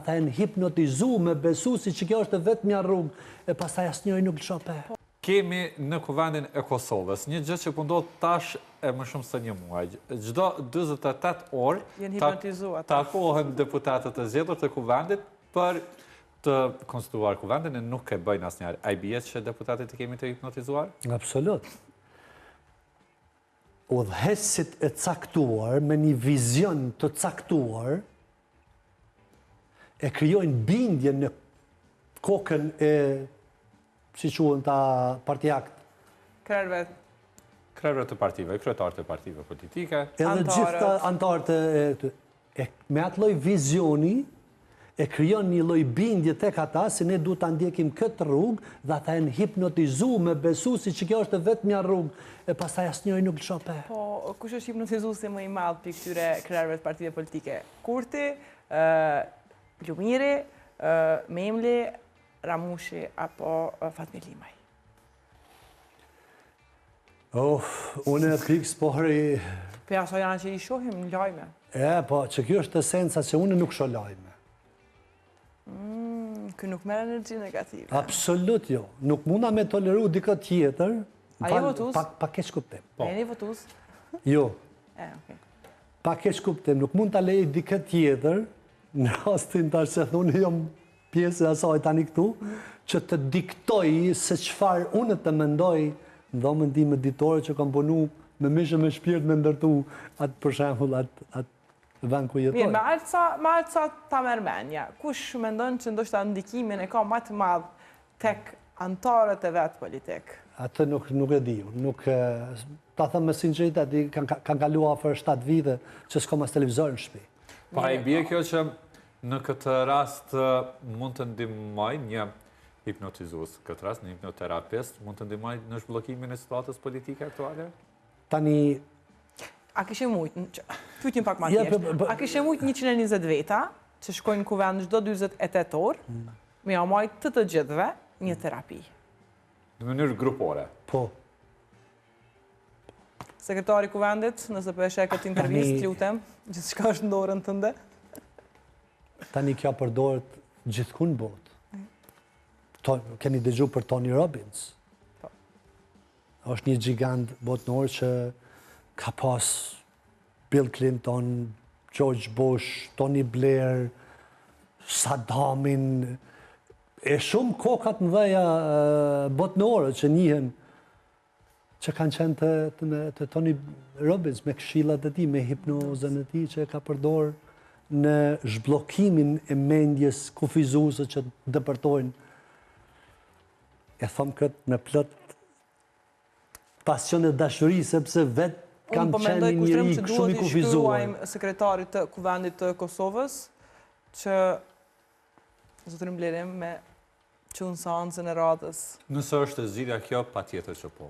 ata janë hipnotizu me besu si që kjo është vetmja rrugë, e pastaj asnjëri nuk lëshope. Kemi në kuvendin e Kosovës një gjë që po ndodh tash e më shumë se një muaj. Çdo 48 orë takohen deputatët e zgjedhur të kuvendit për të konstituar kuvendin e nuk e bëjnë asnjëherë. A i bie që deputatët i kemi të hipnotizuar? Absolut. Udhëheqësit e caktuar me një vizion të caktuar e krijojnë bindje në kokën e si quhen ta partijakt. Krerëve të partive, kryetarët të partive politike. Edhe gjitha antarët me atë lloj vizioni e krijon një lloj bindje tek ata se ne duhet ta ndjekim këtë rrugë dhe ata janë hipnotizuar me besu si që kjo është vetmja rrugë e pastaj asnjëri nuk lëshope. Po, kush është hipnotizuesi më i madh për këtyre krerëve të partive politike? Kurti, Lumiri, Memli, Ramushi apo Fatmir Limaj? Unë e pikë s'pohri... Për aso janë që i shohim në lajme. Po, që kjo është esenca që unë nuk shoh lajme. Kë nuk merr energji negative. Absolut jo. Nuk munda me toleru dikë tjetër. A je votus? Pa keq kuptim. Jeni votus? Jo. Okay. Pa keq kuptim. Nuk mund ta lej dikë tjetër, në rastin tash se unë jam pjesë e asaj tani këtu, që të diktoj se çfarë unë të mendoj në dhomën time ditore që kam punu me mishë me shpirt me ndërtu atë për shembull atë vend ku jetoj. Mirë, me alca ta merr mendja. Kush mendon që ndoshta ndikimin e ka më të madh tek antarët e vet politik? Atë nuk e di. Nuk ta them me sinqeritet, kanë kaluar afër 7 vite që s'kam as televizor në shtëpi. Pa i bie kjo që në këtë rast mund të ndihmoj një hipnotizues, këtë rast një hipnoterapist, mund të ndihmoj në zhbllokimin e situatës politike aktuale? Tani a kishe mujt, pyetjem pak më thjesht. A kishe mujt 120 veta që shkojnë në kuvend çdo 48 orë, me ia marrë të gjithëve një terapi? Në mënyrë grupore. Po. Sekretari i kuvendit, nëse po e sheh këtë intervistë, lutem, gjithçka është në dorën tënde. Tani kjo përdoret gjithkund në botë. Keni dëgju për Tony Robbins. Është një gjigant botnor që ka pas Bill Clinton, George Bush, Tony Blair, Saddamin, e shumë kokat mëdha botnore që njihen, që kanë qenë të Tony Robbins me këshillat e tij, me hipnozën e tij që ka përdorur në zhbllokimin e mendjes kufizuese që dëpërtojnë. E them këtë me plot pasion e dashuri, sepse vetë kam qenë një njeri shumë i kufizuar. Unë po mendoj kushtrim që duhet i sekretarit të kuvendit të Kosovës që zotërin Blerim me qunë seancën e radhës. Nëse është e zgjidhja kjo, patjetër që po.